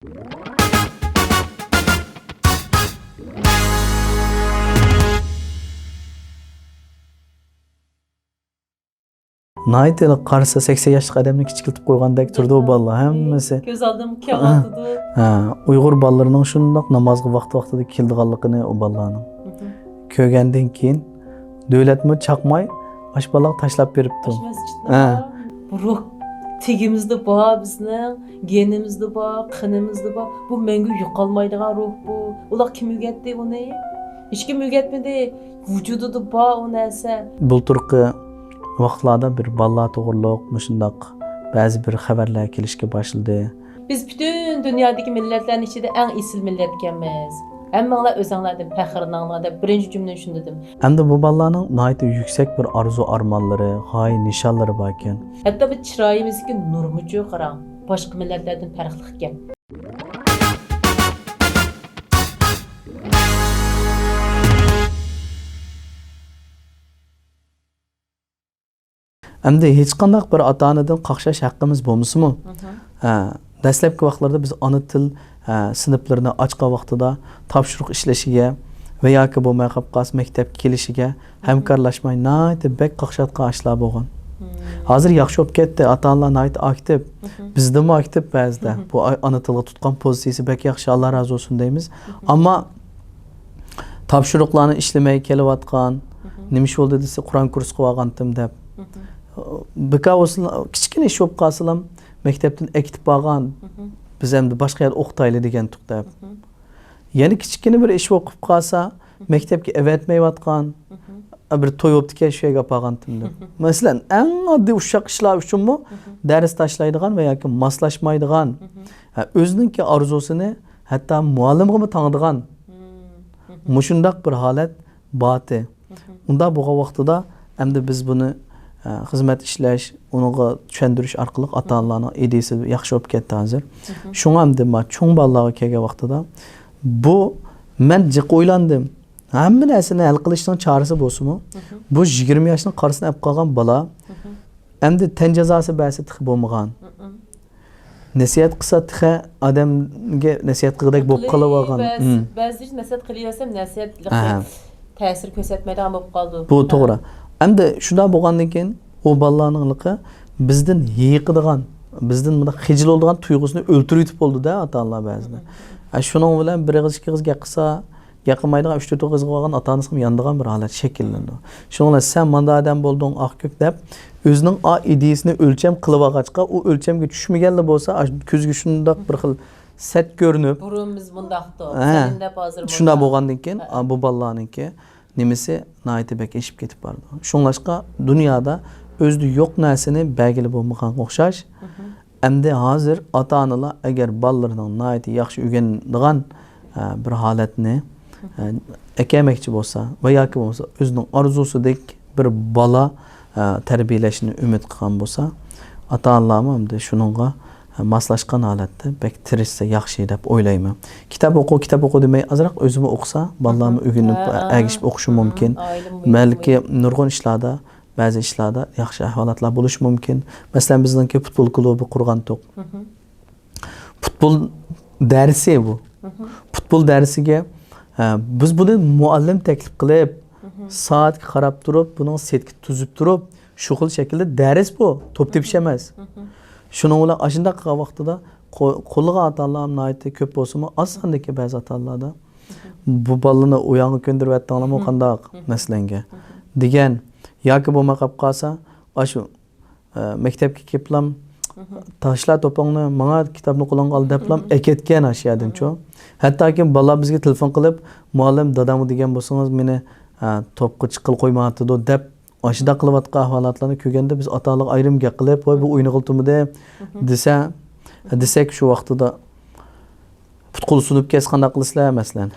Nayt eli qarsa 80 yaşlıq adamni kichikiltib qo'ygandek turdi o bolalar hammasi. Ko'z oldim kelyapti. Uyg'ur bolalarının shundoq namozga vaqti-vaqtida keldiganligini o bolalarning. Ko'rgandan keyin davlatmi chaqmay ash bolaga tashlab beribdi. Ruh tigimizde bor bizning, genimizde bor, qinimizde bor. Bu mengu yo'qolmaydigan ruh bu. Ular kim o'rgatdi uni? Hech kim o'rgatmadi. Vujudida bor o narsa. Bulturqi vaqtlarda bir balla to'g'riliq, mushundaq ba'zi bir xabarlar kelishga boshladi. Biz bütün dünyadagi millatlarning ichida eng esil millat ekanmiz. Hammanglar o'zinglardan faxrlaninglar deb birinchi jumla shuni dedim. Hamda bu bolalarning nihoyat yuksak bir arzu armonlari, g'oya nishonlari bor ekan. Hatto bu chiroyimizga nurmuchu qarang, boshqa millatlardan farqli ekan. Hamda hech qanday bir ota-onadan qaqshash haqqimiz bo'lmasimi? Dastlabki vaqtlarda biz ona til sinflarini ochgan vaqtida topshiriq ishlashiga va yoki bo'lmay qolib qolsa maktabga kelishiga hamkorlashmay nihoyat bek qaqshatgan ashlar bo'lgan. Hozir yaxshi bo'lib ketdi, ota-onalar nihoyat aktiv. Bizdami aktiv ba'zida. Bu ona tilga tutgan pozitsiyasi bek yaxshi, Alloh razı olsun deymiz. Ammo topshiriqlarni ishlamay kelayotgan, nima ish bo'ldi desa Qur'on kursi qilib olgandim deb. Bika olsun, kichkina ish bo'lib qolsalam maktabdan ekitib olgan, biz endi boshqa yerda o'qitayli degan tuqdab. Yana kichkina bir ish o'qib qolsa, maktabga avatmayotgan, bir to'y o'pdi shu yerga olgandim deb. Masalan, eng oddiy ushaq ishlar uchunmi dars tashlaydigan va yoki moslashmaydigan, o'ziningki orzusini hatto muallimga tangdigan mushundaq bir holat boti. Unda bu vaqtida endi biz buni xizmat ishlash, unuga tushuntirish orqali ota-onalarning ideyasi yaxshi bo'lib ketdi hozir. Shunga ham men cho'ng bolalarga kelgan vaqtida bu men jiq o'ylandim. Hamma narsani hal qilishning chorasi bo'lsa-mu, bu 20 yoshning qarisini olib qolgan bola endi tan jazosi ba'si tix bo'lmagan. Nasihat qilsa tix odamga nasihat qilgandek bo'lib qolib olgan. Ba'zi nasihat qilyapsam nasihat ta'sir ko'rsatmaydigan bo'lib qoldi. Bu to'g'ri. Endi shunday bo'lgandan keyin o bolalarningligi bizdan yiqidigan, bizdan bunda xijil bo'lgan tuyg'usini o'ltirib yutib bo'ldi-da ota-onalar ba'zida. Shuning bilan bir og'iz ikki og'iz gapqisa, yaqinmaydigan 3-4 og'iz qilgan ota-onasiga yandigan bir holat shakllandi. Shuningla sen manda odam bo'lding, oq-ko'k deb o'zining ideyasini o'lcham qilib olgachqa, u o'lchamga tushmaganlar bo'lsa, ko'zga shundoq bir xil set ko'rinib, burunimiz bundaqdi. Seningda hozir shunday bo'lgandan keyin bu bolalarningki nimasi nihoyat bek eshib ketib bordi. Shunlashqa dunyoda o'zida yo'q narsani belgili bo'lmagan o'xshash. Endi hozir ota-onalar agar bolalarining nihoyat yaxshi o'rganadigan bir holatni akamakchi bo'lsa va yoki bo'lmasa o'zining orzusidek bir bola tarbiyalashni umid qilgan bo'lsa, ota-onalar endi shuningga moslashgan holatda bek tirishsa yaxshi deb o'ylayman. Kitob o'qi demay, azroq o'zim o'qisa, bolalarni o'rganib, agishib o'qishi mumkin. Balki nurg'un ishlarda, ba'zi ishlarda yaxshi holatlar bo'lishi mumkin. Masalan, bizningki futbol klubi qurgan to'q. Futbol darsi bu. Futbol darsiga biz buni muallim taklif qilib, soatga qarab turib, buning setga tuzib turib, shu xil shaklda dars bu, to'p tepish emas. Shuning bilan ashunda qilgan vaqtida qo'liga ota-onalar nihoyat ko'p bo'lsa-mu, osondagi ba'zi ota-onalarda bu bolani o'yonga ko'ndiryaptinglarmi qandaq maslanga degan yoki bo'lmay qolib qolsa, shu maktabga keliblam tashla to'pongni, menga kitobni qo'lingga ol deblam eketgan ashyodancho. Hattoki bola bizga telefon qilib, muallim dadamni degan bo'lsangiz, meni to'pga chiqil qo'ymayapti deb ashida qilayotgan holatlarni ko'rganda biz ota-onalar ayrim gap qilib, voy bu o'yini qiltumida desak shu vaqtida futqul sunib kes qanday qilasizlar masalan.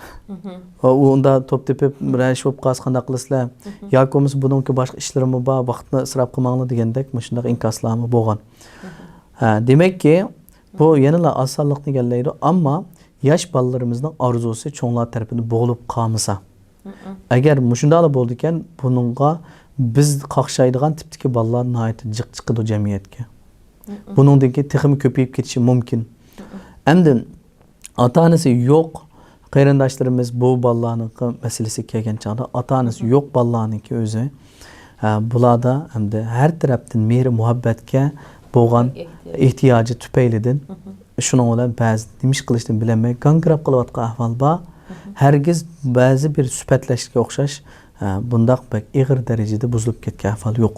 Va unda to'p tepib rash bo'lib qolsa qanday qilasizlar? Yoki bo'lmasa buningki boshqa ishlarimi bor, vaqtni isrof qilmanglar degandek shunday inkoslarmi bo'lgan. Demakki, bu yanada osonlikni egallaydi, ammo yosh bolalarimizning orzusi cho'nglar tarafidan bo'g'ilib qolmasa. Agar shunday bo'ldi ekan, buningga biz qaqshaydigan tipdagi bolalar nihoyat jiq chiqadi jamiyatga. Buningdagi texmi ko'payib ketishi mumkin. Endi ota-onasi yo'q qېرىنداشlarimiz bu bolalarning masalasi kelgan chog'da ota-onasi yo'q bolalarniki o'zi bularda hamda har tarafdan mehr muhabbatga bo'lgan ehtiyoji tufaylidan shuning bilan ba'zi nima ish qilishni bilolmay gangrab qilayotgan ahvol bor. Hargiz ba'zi bir sifatlashga o'xshash bundaq bak ig'ir darajada buzilib ketgan ahvol yo'q.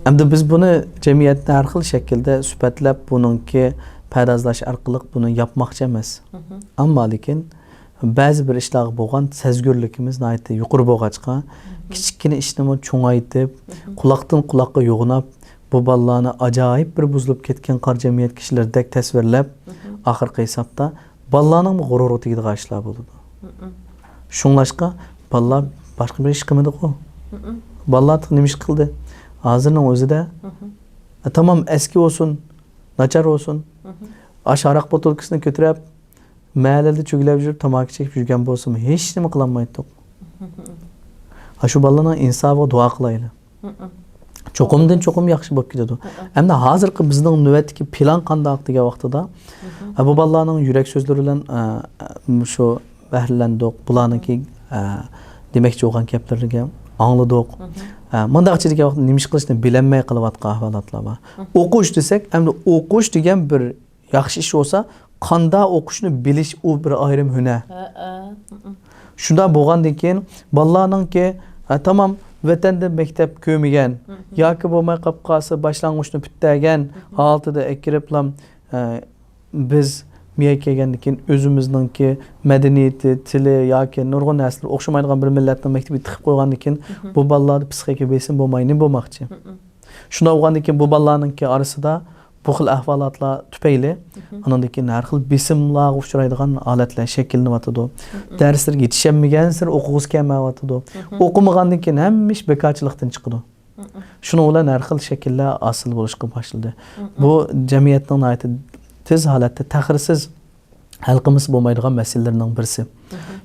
Hamda biz buni jamiyatda har xil shaklda sifatlab buningki pardozlash orqali buni yapmoqchi emas. Ammo lekin ba'zi bir ishlar bo'lgan sezgurligimiz nihoyatda yuqori bo'lg'achqa kichkina ishni cho'ngaytib, quloqdan quloqqa yo'g'inab bu bolalarni ajoyib bir buzilib ketgan qor jamiyat kishilaridek tasvirlab, oxirgi hisobda bolalarning g'ururi tegadigan ishlar bo'ladi. Shunglashqa bolalar boshqa bir ish qilmadi-ku. Bolalar nima ish qildi? Hozirning o'zida tamom eski olsun, nachar olsun. Aşarak botulkasını götürüp mahallede çögülüp жүрüp tamaki çekip жүрген болсам hech nima qilolmaydik. Şu balalarning insofiga duo qilaylik. Cho'qimdan cho'qim yaxshi bo'lib ketadi. Endi hozirgi bizning navbatdagi plan qandoq degan vaqtida bu balalarning yurak so'zlari bilan shu bahrilandik. Bularniki demakchi bo'lgan gaplarga angladik. Mındaqchi degan vaqtda nima ish qilishni bilolmay qilayotgan ahvolotlar bor. O'qish desak, endi o'qish degan bir yaxshi ish bo'lsa, qandoq o'qishni bilish u bir ayrim hunar. Shunda bo'lgandan keyin bolalarningki tamom vatanda maktab ko'migan yoki bo'lmay qolib qolsa boshlang'ichni bitmagan holatida kiriblam biz miya kelgandan keyin o'zimizningki madaniyati, tili yoki nurg'un narsalar o'xshamaydigan bir millatning maktabiga tiqib qo'ygandan keyin bu bolalarning psixika besim bo'lmayni bo'lmoqchi. Shunda bo'lgandan keyin bu bolalarningki orasida bu xil ahvolotlar tufayli andan keyin har xil besimlarga uchraydigan holatlar shakllanyotadi. Darslarga yetishmagan sir o'qig'isi kelmayotadi. O'qimagandan keyin hamma ish bekorchilikdan chiqadi. Shuning bilan har xil shakllar asl bo'lishga boshladi. Bu jamiyatning nihoyatda tez holatda tahrirsiz hal qilmasi bo'lmaydigan masalalarning birisi.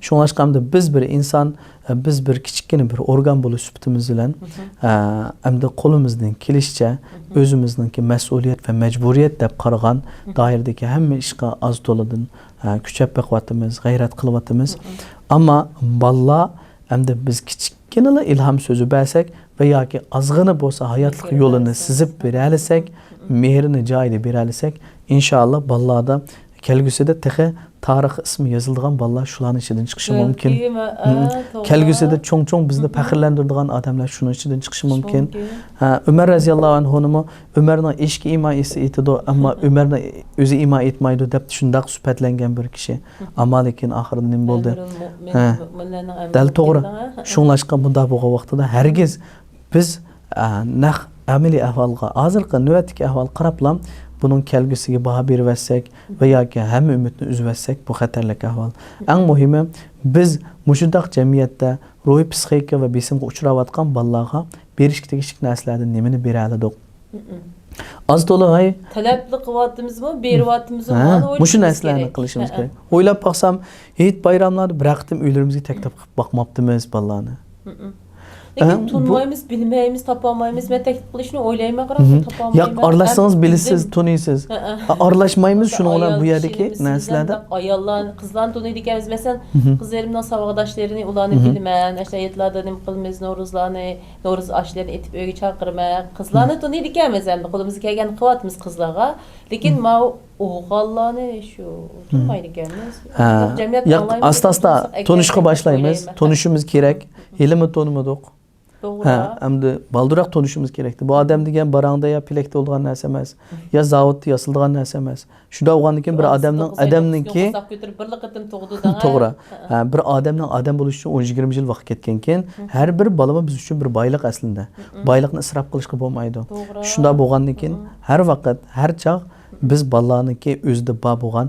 Shunlashqa hamda biz bir inson, biz bir kichkina bir organ bo'lish sifatimiz bilan hamda qo'limizdan kelishicha o'zimizningki mas'uliyat va majburiyat deb qaragan doiradagi hamma ishga oz to'ladan kuchab baqyapmiz, g'ayrat qilyapmiz. Ammo bolalar hamda biz kichkina ilhom so'zi bersak va yoki ozg'ina bo'lsa hayotlik yo'lini sizib beralisak, mehrini joyida beralisak, inshaalloh bolalarda kelgusida texe tarix ismi yazıldıgan bolalar shularning ichidan chiqishi mumkin. Kelgusida cho'ng-cho'ng bizni faxrlantiradigan odamlar shuning ichidan chiqishi mumkin. Umar roziyallohu anhu Umarning ishki imoyisi etadi, ammo Umarning o'zi imo etmaydi deb shundoq sifatlangan bir kishi. Ammo lekin oxirida nima bo'ldi? Dal to'g'ri. Shunlashqa bunda bo'lgan vaqtida hargiz biz naq amaliy ahvolga, hozirgi navbatdagi ahvol qarablam bunun kelgusiga baho berversak va yoki hamma umidni uzversak bu xatarlik ahvol. Eng muhimi biz mushundaq jamiyatda ruhiy psixika va besimga uchrayotgan bolalarga berishga tegishli narsalardan nimani bera oldik? Az to'lay talabli qilyapmizmi, beryapmizmi? Mushu narsalarni qilishimiz kerak. O'ylab baqsam, hech bayramlarda bir vaqtim uylarimizga taklif qilib boqmabdimiz bolalarni. Lekin tunmaymiz, bilmaymiz, topolmaymiz. Men taklif qilishni o'ylayman, topolmayman. Yo'q, aralashsangiz bilasiz, tuniysiz. Aralashmaymiz shuning bilan bu yerdagi narsalarda. Ayollar, qizlarni tuniydi ekanmiz. Masalan, qizlarimning saboqdoshlarini ularni bilman, ashlayatlarda nima qilamiz, No'ruz ashlarini etib uyga chaqirman. Qizlarni tuniydi ekanmiz, endi qo'limizga kelgan qilyapmiz qizlarga. Lekin men o'g'illarni shu tunmaydi ekanmiz. Yo'q, asta-asta tunishga boshlaymiz. Tunishimiz kerak. Ilmi tunmadik. Hamda balduroq tunishimiz kerakdi. Bu odam degan barangda ya pilakda bo'lgan narsa emas, ya zavodda yosilgan narsa emas. Shunda bo'lgandan keyin bir odamningki to'g'ri. Bir odamning odam bo'lish uchun 10-20 yil vaqt ketgan keyin har bir balama biz uchun bir boyliq aslida. Boyliqni isrof qilishga bo'lmaydi. Shunda bo'lgandan keyin har vaqt, har chaq biz bolalarniki o'zida bor bo'lgan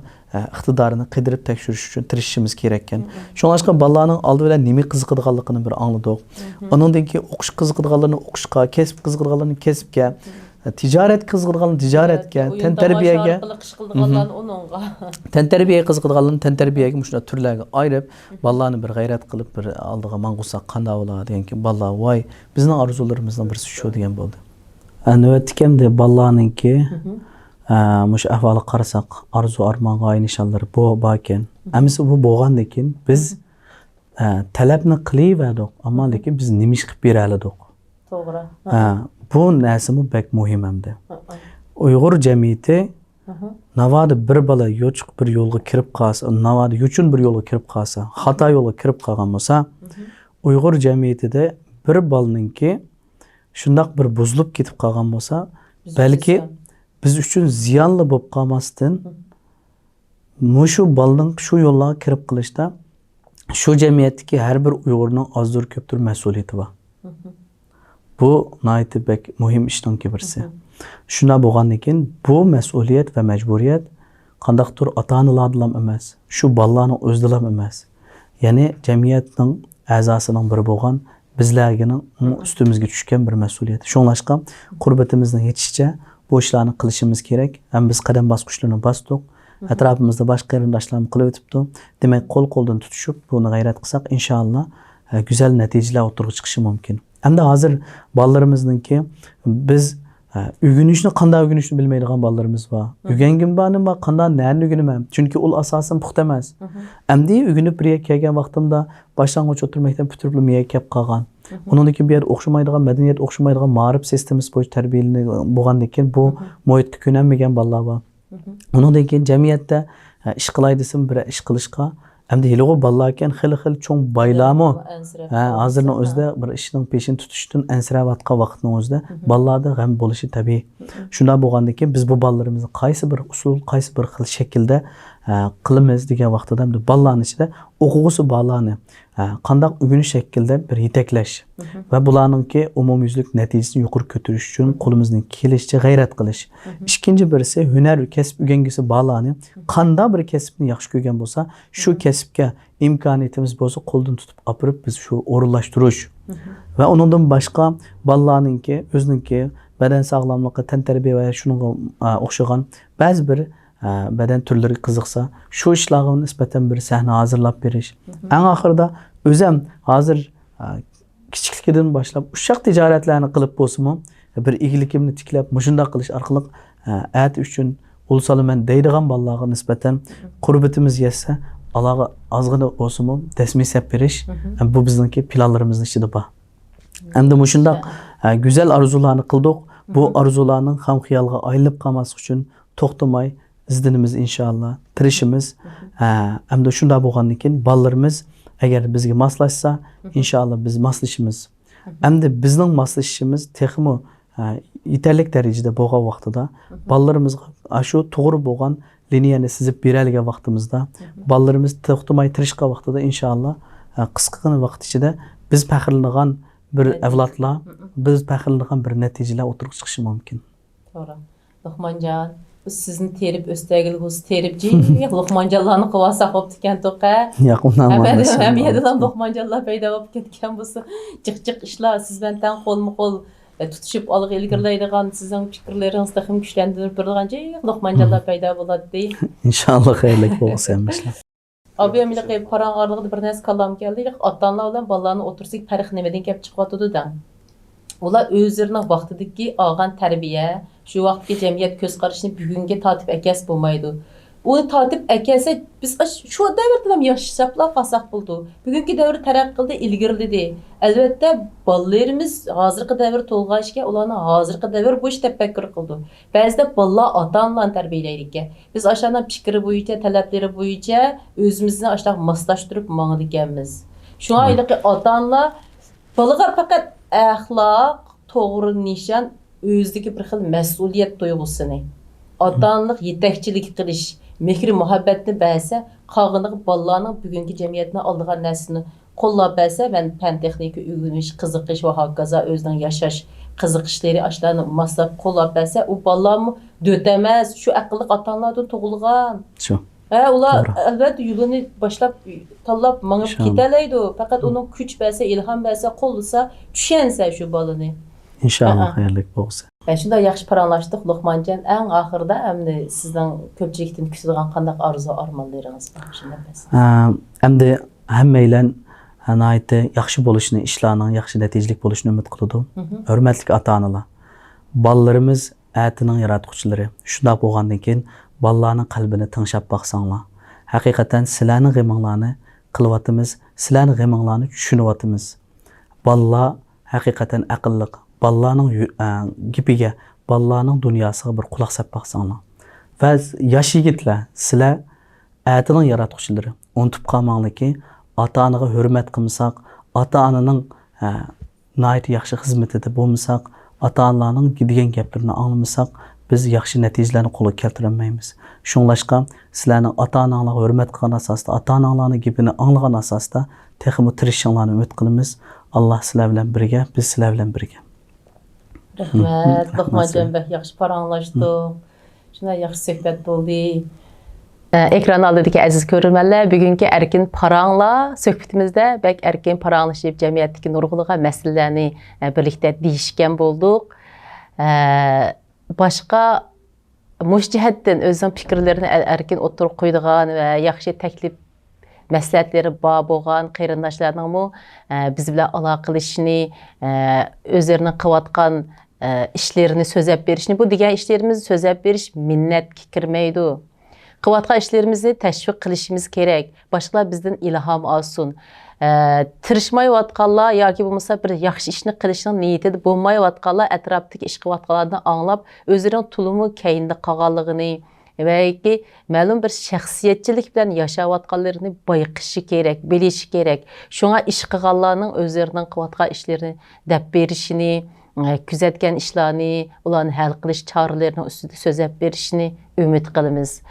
iqtidorini qidirib tekshirish uchun tirishishimiz kerak ekan. Shuningdek bolalarning oldi bilan nima qiziqadiganligini bir angladik. Undan keyin o'qish qiziqadiganlarini o'qishga, kasb qiziqadiganlarini kasbga, tijorat qiziqadiganlarini tijoratga, tantarbiyaga, tantarbiyaga qiziqadiganlarini tantarbiyaga shunday turlarga ayirib, bolalarni bir g'ayrat qilib bir oldiga mang'usak qanday bo'ladi deganki, bolalar voy, bizning orzularimizdan birisi shu degan bo'ldi. Navbatdagi bolalarningki mush ahvoli qarasak, arzu armon g'oya nishonlari bu bor ekan. Ammo bu bo'lgandan keyin biz talabni qilaverdik, ammo lekin biz nima ish qilib bera oldik? To'g'ri. Bu narsami bek muhim hamda. Uyg'ur jamiyati navodi bir bola yo'chiq bir yo'lga kirib qolsa, navodi yo'chun bir yo'lga kirib qolsa, xato yo'lga kirib qolgan bo'lsa, Uyg'ur jamiyatida bir bolaninki shundoq bir buzilib ketib qolgan bo'lsa, balki biz uchun ziyonli bo'lib qolmasdan shu bolaning shu yo'llarga kirib qilishda shu jamiyatdagi har bir Uyg'urning ozdir ko'pdir mas'uliyati bor. Bu nihoyatda bek muhim ishdan birisi. Shuna bo'lgandan keyin bu mas'uliyat va majburiyat qandaqdir ota-onalardan emas, shu bolalarning o'zidan emas. Ya'ni jamiyatning a'zosining biri bo'lgan bizlarning ustimizga tushgan bir mas'uliyat. Shunlashqa qurbatimizning yetishicha bu ishlarni qilishimiz kerak. Ham biz qadam bosqichlarini bosdik. Atrofimizda boshqa qېرىنداشlarimiz qilib o'tibdi. Demak, qo'l-qo'ldan tutishib, buni g'ayrat qilsak, inshaalloh go'zal natijalar o'tirib chiqishi mumkin. Hamda hozir bolalarimizningki biz o'rganishni qanday o'rganishni bilmaydigan bolalarimiz bor. O'rgangim bormi, qanday nani o'rganaman? Chunki ul asosan puxta emas. Endi o'rganib bir kelgan vaqtimda boshlang'ich o'rta maktab bitirib miya kelib qolgan. Undan keyin bir yer o'xshamaydigan, madaniyat o'xshamaydigan ma'rif sistemasi bo'yicha tarbiyalanib bo'lgandan keyin bu muhitda ko'nanmagan bolalar bor. Undan keyin jamiyatda ish qilay desam bir ish qilishga endi yilg'i bolalar ekan xil cho'ng baylarmi? Hozirning o'zida bir ishning peshini tutishdan ansirayotgan vaqtning o'zida bolalarda g'am bo'lishi tabiiy. Shunday bo'lgandan keyin biz bu bolalarimizni qaysi bir usul, qaysi bir xil shaklda qilamiz degan vaqtda ham bolalarning ichida o'quvchi bolalarni qanday o'rganish shaklida bir yetaklash va bularningki umumyuzlik natijasini yuqori ko'tarish uchun qo'limizdan kelishicha g'ayrat qilish. Ikkinchi birisi hunar kasb o'rgangisi bolalarni qanday bir kasbni yaxshi ko'rgan bo'lsa, shu kasbga imkoniyatimiz bo'lsa qo'ldan tutib olib biz shu o'rinlashtirish va undan boshqa bolalarningki o'ziningki badan sog'lomligi, tan tarbiya va shunga o'xshagan ba'zi bir badan turlari qiziqsa, shu ishlarga nisbatan bir sahna hozirlab berish. Eng oxirida o'zim hozir kichikligidan boshlab ushaq tijoratlarni qilib bo'lsa-mu, bir eglikimni tiklab, mushunda qilish orqali at uchun ul solaman deydigan bolalarga nisbatan qurbatimiz yetsa, Allohga ozgina bo'lsa-mu tasmisab berish, bu bizningki planlarimizning ichida bor. Endi mushunda go'zal orzularni qildik. Bu orzularning ham xiyolga aylanib qolmas uchun to'xtamay izdinimiz inshaalloh, tirishimiz. Hamda shunda bo'lgandan keyin bolalarimiz agar bizga moslashsa, inshaalloh biz moslashimiz. Hamda bizning moslashishimiz texmo yetarli darajada bo'lgan vaqtida bolalarimizga shu to'g'ri bo'lgan liniyani sizib beradigan vaqtimizda bolalarimiz to'xtamay tirishgan vaqtida inshaalloh qisqa vaqt ichida biz faxrlangan bir avlodlar, biz faxrlangan bir natijalar o'tirib chiqishi mumkin. To'g'ri. Luqmonjon, sizni terib o'stagilg'uz teribji, Luqmonjonlarni qilsa xo'p ekan to'qa. Yaqindan ham yerdan Luqmonjonlar paydo bo'lib ketgan bo'lsa, jiq-jiq ishlar siz bilan tan qo'lma-qo'l tutishib olib ilgirlaydigan sizning fikrlaringizni ham kuchlantirib turadigan Luqmonjonlar paydo bo'ladi. Inshaalloh xayrlik bo'lsin ishlar. Abi millaqi qarang'arligida bir narsa kallam keldi. Ota-onalar bilan bolalarni o'tirsak farq nimadan kelib chiqyotdi da. Ular o'zlarining vaqtidagi olgan tarbiya, shu vaqtga jamiyat ko'z qarashini bugunga tortib akas bo'lmaydi. Uni tortib akasa biz shu davrda ham yashashapla qasaq bo'ldi. Bugungi davr taraqqi qildi, ilgirildi. Albatta bolalarimiz hozirgi davr to'lg'ashga ularni hozirgi davr bo'yish tafakkur qildi. Ba'zida bolalar ota-onalarni tarbiyalaydi ekan. Biz ashana fikri bo'yicha, talablari bo'yicha o'zimizni ashaq moslashtirib mangdi ekanmiz. Shunga ayliqi ota-onalar bolaga faqat axloq, to'g'ri nishon, o'zidagi bir xil mas'uliyat tuyg'usini, ota-onalik yetakchilik qilish, mehr muhabbatni bersa, qolganiga bolalarning bugungi jamiyatni oldigan narsani qo'llab bersa, men fan texnika o'rganish, qiziqish va hokazo o'zining yashash qiziqishlari ashlarni moslab qo'llab bersa, u bolalarni do'tamas, shu aqlli ota-onalardan tug'ilgan. Shu. Ular albatta yo'lini boshlab tanlab mangib ketalaydi. Faqat uning kuch bersa, ilhom bersa, qo'llasa, tushansa shu bolani. Inshaalloh xayrlik bo'lsin. Shunda yaxshi paranlashdik Luqmonjon. Eng oxirida endi sizning ko'pchilikdan kutadigan qanday orzu armonlaringiz bor shunda? Endi hammanglar nihoyatda yaxshi bo'lishni, ishlarning yaxshi natijalik bo'lishini umid qildim. Hurmatli ota-onalar, bolalarimiz әтінің яратқучылары. Şunda болғандан кейін балаларның qalbini тыңшап бақсаңlar. Haqiqatan sizlarning g'aminglarni qilyapmiz, sizlarning g'aminglarni tushunyapmiz. Balalar haqiqatan aqlliq. Balalarning gipiga, balalarning dunyosiga bir quloq solib baqsanglar. Va yosh yigitlar, sizlar әтінің yaratquchilari. Unutib qolmanglarki, ota-onaga hurmat qilmasak, ota-onaning nihoyat yaxshi xizmatida bo'lmasak, ota-onalarning degan gaplarini anglamasak, biz yaxshi natijalarni qo'lga keltira olmaymiz. Shunglashqa sizlarning ota-onalarga hurmat qilgan asosda, ota-onalarning gapini anglagan asosda texmo tirishinglarni umid qilamiz. Alloh sizlar bilan birga, biz sizlar bilan birga. Rahmat, Luqmanjon bək yaxşı paranlaşdıq. Şuna yaxşı söhbət oldu. Ekran aldığındakı əziz görürmənlər, bugünkü erkin paranla söhbətimizdə bək erkin paranlaşıb cəmiyyətdəki nurguluğa məsələlərini birlikdə deyişkən bolduq. Başqa müşcəhətdən özünün fikirlərini erkin oturuq qoyduğan və yaxşı təklif məsləhətləri bab olğan qeyrindaşlarınınmı biz bilə əlaqələşini, özlərinin qıvatqan işlərini sözəb verişini, bu digər işlərimizi sözəb veriş minnət kirməydi. Qıvatqan işlərimizi təşviq qilishimiz kerak. Başqalar bizdən ilham alsın. Tirishmayotqanlar yoki bo'lmasa bir yaxshi ishni qilishning niyatida bo'lmayotqanlar atrofdagi ish qilayotganlarni anglab, o'zlarining tulumi keyinda qolganligini va yoki ma'lum bir shaxsiyatchilik bilan yashayotganlarini bayqishi kerak, bilishi kerak. Shunga ish qilganlarning o'zlarining qilayotgan ishlarini deb berishini, kuzatgan ishlarni, ularni hal qilish choralarini ustida so'zlab berishini umid qilamiz.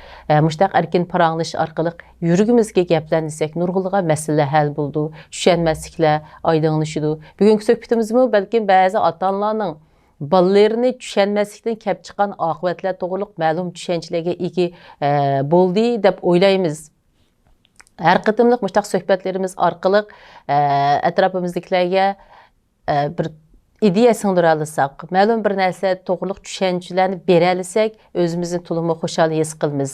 Mushtaq erkin paranglish orqali yuragimizga gaplansak, nurg'ulg'a masala hal bo'ldi, tushunmasliklar oydinlashdi. Bugungi suhbatimizmi balki ba'zi ota-onalarning balalarini tushunmaslikdan kelib chiqqan oqibatlar to'g'riliq ma'lum tushunchalarga ega bo'ldi deb o'ylaymiz. Har qatimliq mushtaq suhbatlarimiz orqali atrofimizdagilarga bir ideya singdira olsak, ma'lum bir narsa to'g'riliq tushunchalarni bera olsak, o'zimizni to'liq xushal his qilamiz.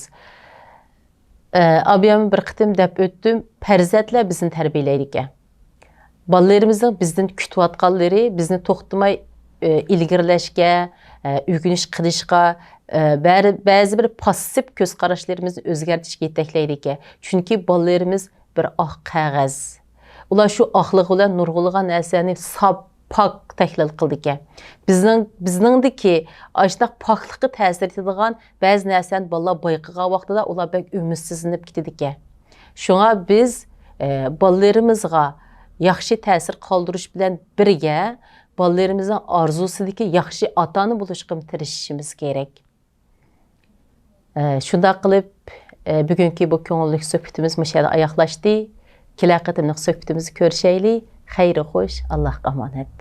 Abiyam bir qitim deb o'tdim, farzandlar bizni tarbiyalaydi ekan. Balalarimizning bizdan kutayotganlari bizni to'xtamay ilgirlashga, o'rganish qilishga, ba'zi bir passiv ko'z qarashlarimizni o'zgartirishga yetaklaydi ekan. Chunki balalarimiz bir oq qog'oz. Ular shu oqlik bilan nurg'ulg'an narsani pak təhlil qıldı ki, bizningdiki aşnaq paklıqı təsir etdiğən bəzi nərsəni balalar bayqığa vaxtıda ular bək ümidsizlənib getdi ki. Şuna biz balalarımızğa yaxşı təsir qaldırış bilən birgə balalarımızın arzusidiki yaxşı atanı buluşqım tirişişimiz gerek. Şunda qılıb bugünkü bu köngüllük söhbətimiz müşədə ayaqlaşdı. Kilər qıtımlıq söhbətimizi görüşəyli. Xeyri xoş, Allah'a emanet.